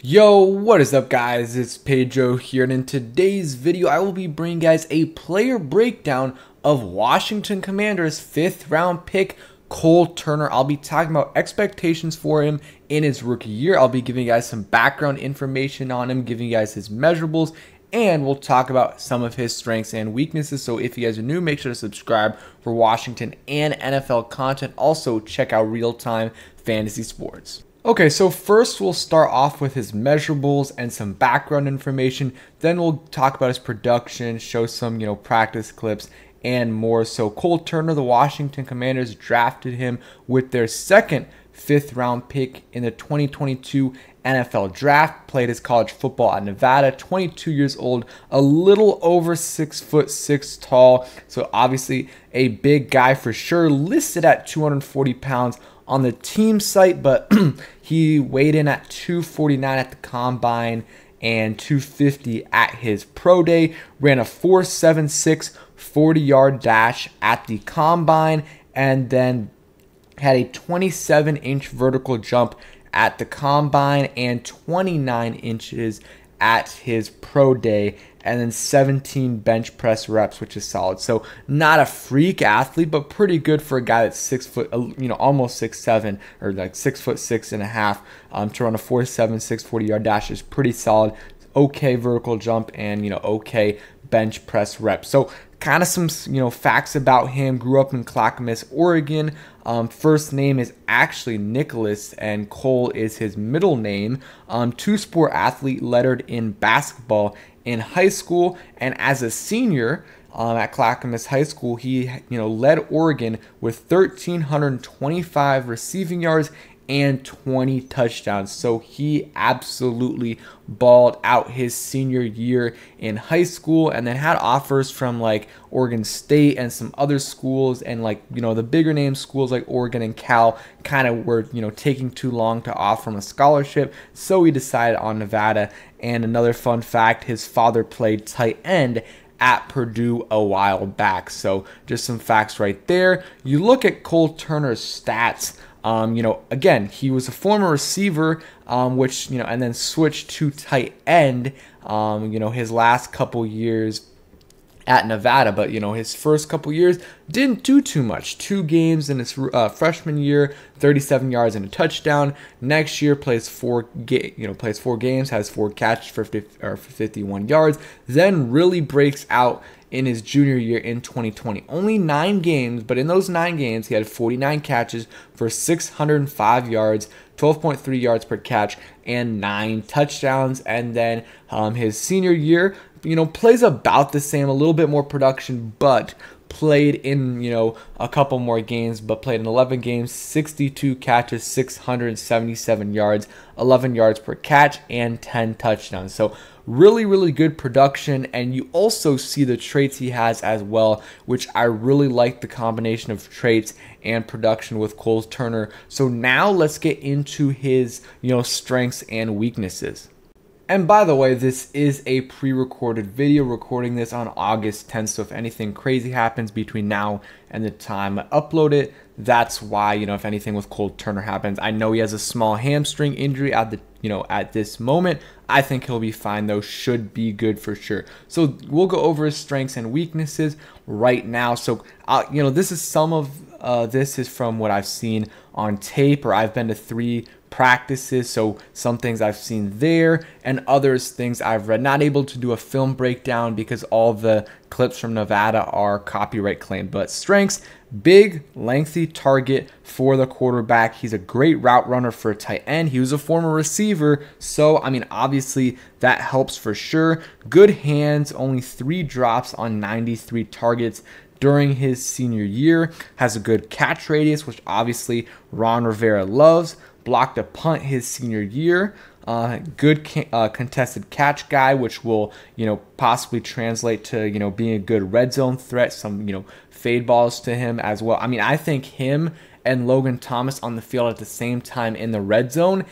Yo, what is up guys? It's Pedro here, and in today's video I will be bringing guys a player breakdown of Washington Commanders 5th round pick Cole Turner. I'll be talking about expectations for him in his rookie year. I'll be giving you guys some background information on him, giving you guys his measurables, and we'll talk about some of his strengths and weaknesses. So if you guys are new, make sure to subscribe for Washington and NFL content. Also check out real-time fantasy sports. Okay, so first we'll start off with his measurables and some background information. Then we'll talk about his production, show some, practice clips and more. So Cole Turner, the Washington Commanders drafted him with their second 5th round pick in the 2022 NFL draft. Played his college football at Nevada, 22 years old, a little over 6'6" tall. So obviously a big guy for sure, listed at 240 pounds on the team site, but he weighed in at 249 at the combine and 250 at his pro day. Ran a 4.76 40-yard dash at the combine, and then had a 27-inch vertical jump at the combine and 29 inches at his pro day, and then 17 bench press reps, which is solid. So not a freak athlete, but pretty good for a guy that's 6 foot, almost 6'7", or like 6'6.5", to run a 4.76 40-yard dash is pretty solid. Okay vertical jump and okay bench press reps. So kind of some facts about him. Grew up in Clackamas, Oregon. First name is actually Nicholas, and Cole is his middle name. Two-sport athlete, lettered in basketball in high school, and as a senior at Clackamas High School, he led Oregon with 1,325 receiving yards and 20 touchdowns. So he absolutely balled out his senior year in high school, and then had offers from like Oregon State and some other schools, and the bigger name schools like Oregon and Cal kind of were taking too long to offer him a scholarship, so he decided on Nevada. And another fun fact, his father played tight end at Purdue a while back. So just some facts right there. You look at Cole Turner's stats. Again, he was a former receiver, which, and then switched to tight end, his last couple years at Nevada. But, his first couple years didn't do too much. 2 games in his freshman year, 37 yards and a touchdown. Next year plays 4 games, has 4 catches for 51 yards. Then really breaks out in his junior year in 2020. Only 9 games, but in those 9 games, he had 49 catches for 605 yards, 12.3 yards per catch, and 9 touchdowns. And then his senior year, plays about the same, a little bit more production, but played in, a couple more games, but played in 11 games, 62 catches, 677 yards, 11 yards per catch, and 10 touchdowns. So really, really good production. And you also see the traits he has as well, which I really like the combination of traits and production with Cole Turner. So now let's get into his, strengths and weaknesses. And by the way, this is a pre-recorded video, recording this on August 10th. So if anything crazy happens between now and the time I upload it, that's why, if anything with Cole Turner happens. I know he has a small hamstring injury at this moment. I think he'll be fine though, should be good for sure. So we'll go over his strengths and weaknesses right now. So, this is some of this is from what I've seen on tape, or I've been to 3 practices, so some things I've seen there and others things I've read. Not able to do a film breakdown because all the clips from Nevada are copyright claimed. But strengths: big, lengthy target for the quarterback. He's a great route runner for a tight end. He was a former receiver, so obviously that helps for sure. Good hands, only 3 drops on 93 targets during his senior year. Has a good catch radius, which obviously Ron Rivera loves. Blocked a punt his senior year. Good contested catch guy, which will possibly translate to being a good red zone threat. Some fade balls to him as well. I think him and Logan Thomas on the field at the same time in the red zone,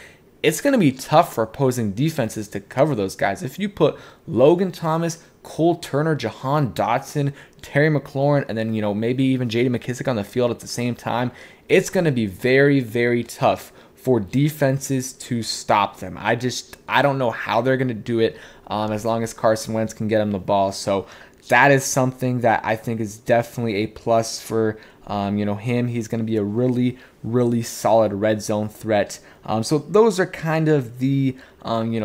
it's going to be tough for opposing defenses to cover those guys. If you put Logan Thomas, Cole Turner, Jahan Dotson, Terry McLaurin, and then maybe even J.D. McKissick on the field at the same time, it's going to be very, very tough for defenses to stop them. I don't know how they're going to do it as long as Carson Wentz can get him the ball. So that is something that I think is definitely a plus for him. He's going to be a really, really solid red zone threat. So those are kind of the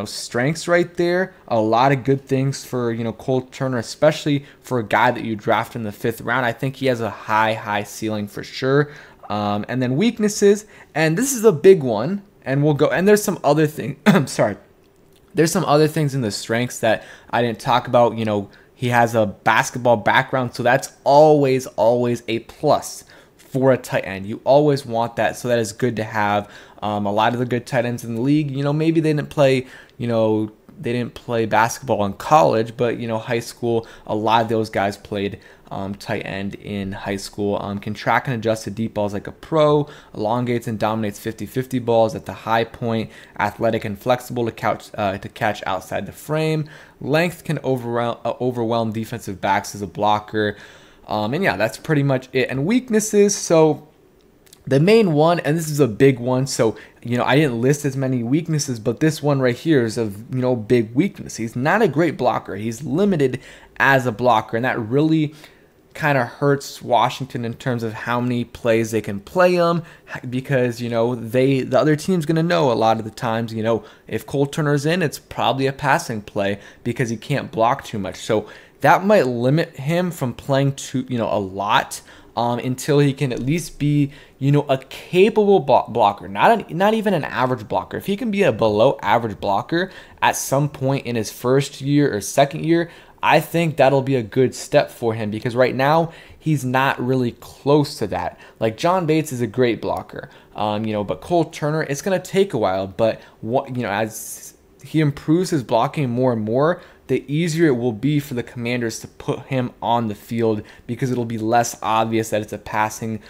strengths right there. A lot of good things for Cole Turner, especially for a guy that you draft in the 5th round. I think he has a high ceiling for sure. And then weaknesses, and this is a big one. And we'll go. And there's some other things. I'm sorry. There's some other things in the strengths that I didn't talk about. He has a basketball background, so that's always a plus for a tight end. You always want that, so that is good to have. A lot of the good tight ends in the league, maybe they didn't play, they didn't play basketball in college, but high school, a lot of those guys played tight end in high school. Can track and adjust to deep balls like a pro, elongates and dominates 50-50 balls at the high point, athletic and flexible to catch outside the frame. Length can overwhelm defensive backs as a blocker. And yeah, that's pretty much it. And weaknesses, so the main one, and this is a big one, so I didn't list as many weaknesses, but this one right here is a big weakness. He's not a great blocker. He's limited as a blocker, and that really kind of hurts Washington in terms of how many plays they can play him, because the other team's going to know a lot of the times, if Cole Turner's in, it's probably a passing play because he can't block too much. So that might limit him from playing a lot. Until he can at least be, a capable blocker, not even an average blocker. If he can be a below average blocker at some point in his first year or second year, I think that'll be a good step for him, because right now he's not really close to that. Like John Bates is a great blocker, but Cole Turner, it's gonna take a while. But as he improves his blocking more and more, the easier it will be for the Commanders to put him on the field, because it'll be less obvious that it's a passing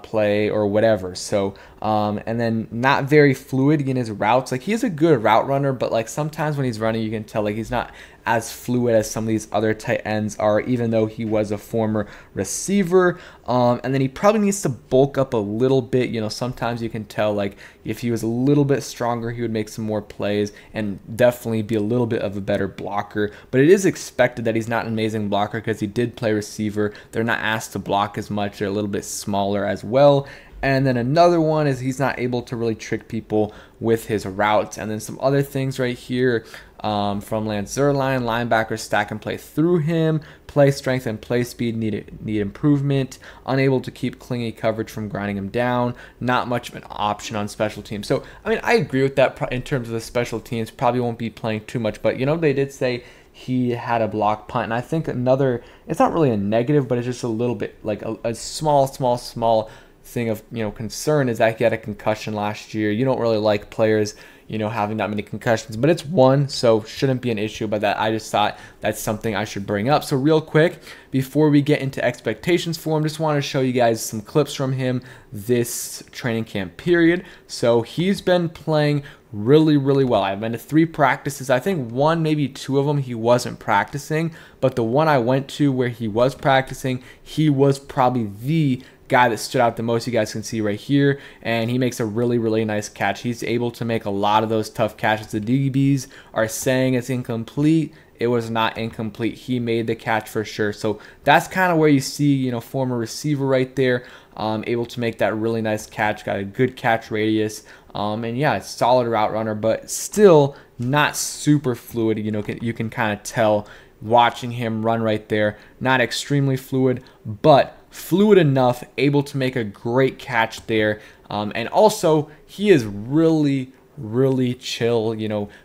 play or whatever. So, and then not very fluid in his routes. Like, he is a good route runner, but like sometimes when he's running, you can tell like he's not as fluid as some of these other tight ends are, even though he was a former receiver. And then he probably needs to bulk up a little bit. Sometimes you can tell like if he was a little bit stronger, he would make some more plays and definitely be a little bit of a better blocker. But it is expected that he's not an amazing blocker because he did play receiver. They're not asked to block as much. They're a little bit smaller as well. And then another one is he's not able to really trick people with his routes. And then some other things right here from Lance Zierlein: linebackers stack and play through him, play strength and play speed need improvement, unable to keep clingy coverage from grinding him down, not much of an option on special teams. So, I mean, I agree with that in terms of the special teams. Probably won't be playing too much, but, they did say he had a block punt. And I think it's not really a negative, but it's just a little bit like a small thing of concern is that he had a concussion last year. You don't really like players having that many concussions, but it's one, so shouldn't be an issue. But that, I just thought that's something I should bring up. So real quick, before we get into expectations for him, just want to show you guys some clips from him this training camp period. So he's been playing really well. I've been to 3 practices. I think 1, maybe 2 of them he wasn't practicing, but the one I went to where he was practicing, he was probably the guy that stood out the most. You guys can see right here, and he makes a really nice catch. He's able to make a lot of those tough catches. The DBs are saying it's incomplete. It was not incomplete. He made the catch for sure. So that's kind of where you see, former receiver right there, able to make that really nice catch. Got a good catch radius, and yeah, it's solid route runner, but still not super fluid. You can kind of tell watching him run right there. Not extremely fluid, but fluid enough, able to make a great catch there. And also, he is really chill,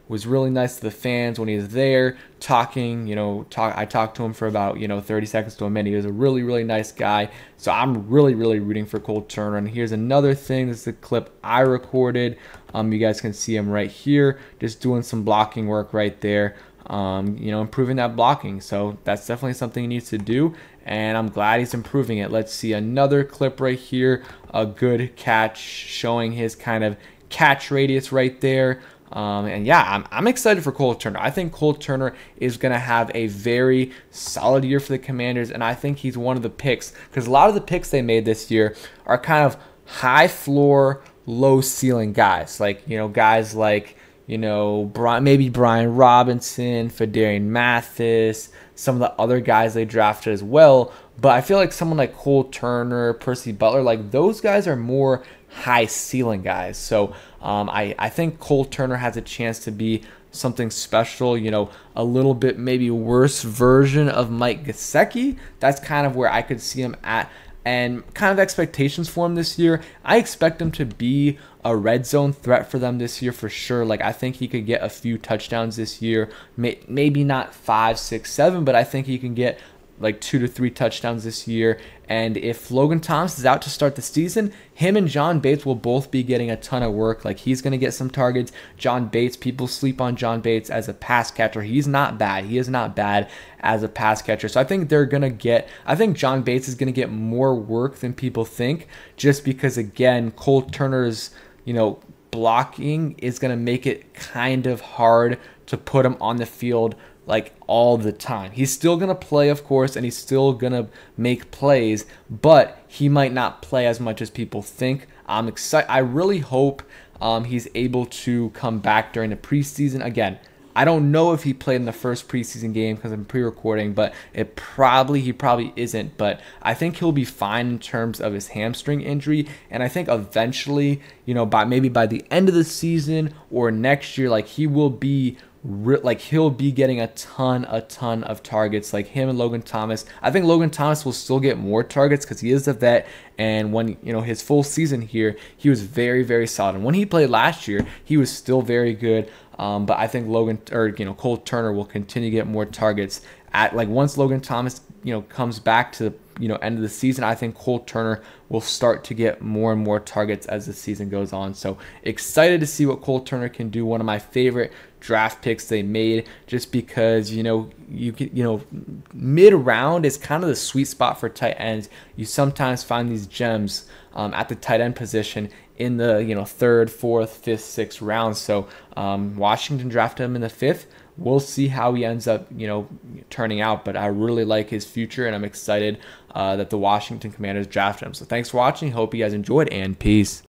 was really nice to the fans when he was there talking, I talked to him for about, 30 seconds to a minute. He was a really nice guy. So I'm really rooting for Cole Turner. And here's another thing. This is a clip I recorded. You guys can see him right here, just doing some blocking work right there. Improving that blocking. So that's definitely something he needs to do, and I'm glad he's improving it. Let's see another clip right here. A good catch showing his kind of catch radius right there. And yeah, I'm excited for Cole Turner. I think Cole Turner is going to have a very solid year for the Commanders, and I think he's one of the picks, because a lot of the picks they made this year are kind of high floor, low ceiling guys, like, guys like, maybe Brian Robinson, Fedarian Mathis, some of the other guys they drafted as well. But I feel like someone like Cole Turner, Percy Butler, like those guys are more high ceiling guys. So I think Cole Turner has a chance to be something special, a little bit maybe worse version of Mike Gesicki. That's kind of where I could see him at. And kind of expectations for him this year, I expect him to be a red zone threat for them this year for sure. Like, I think he could get a few touchdowns this year, maybe not 5, 6, 7, but I think he can get like 2 to 3 touchdowns this year. And if Logan Thomas is out to start the season, him and John Bates will both be getting a ton of work. Like, he's going to get some targets. John Bates, people sleep on John Bates as a pass catcher. He's not bad. He is not bad as a pass catcher. So I think I think John Bates is going to get more work than people think, just because, again, Cole Turner's, blocking is going to make it kind of hard to put him on the field like all the time. He's still going to play, of course, and he's still going to make plays, but he might not play as much as people think. I'm excited. I really hope he's able to come back during the preseason. Again, I don't know if he played in the first preseason game because I'm pre-recording, but he probably isn't. But I think he'll be fine in terms of his hamstring injury, and I think eventually, maybe by the end of the season or next year, like he'll be getting a ton of targets, like him and Logan Thomas. I think Logan Thomas will still get more targets because he is a vet, and when his full season here, he was very, very solid. And when he played last year, he was still very good. But I think Cole Turner will continue to get more targets once Logan Thomas comes back to the end of the season. I think Cole Turner will start to get more and more targets as the season goes on. So excited to see what Cole Turner can do. One of my favorite draft picks they made, just because mid round is kind of the sweet spot for tight ends. You sometimes find these gems at the tight end position in the 3rd, 4th, 5th, 6th rounds. So Washington drafted him in the 5th. We'll see how he ends up, turning out. But I really like his future, and I'm excited that the Washington Commanders drafted him. So thanks for watching. Hope you guys enjoyed, and peace.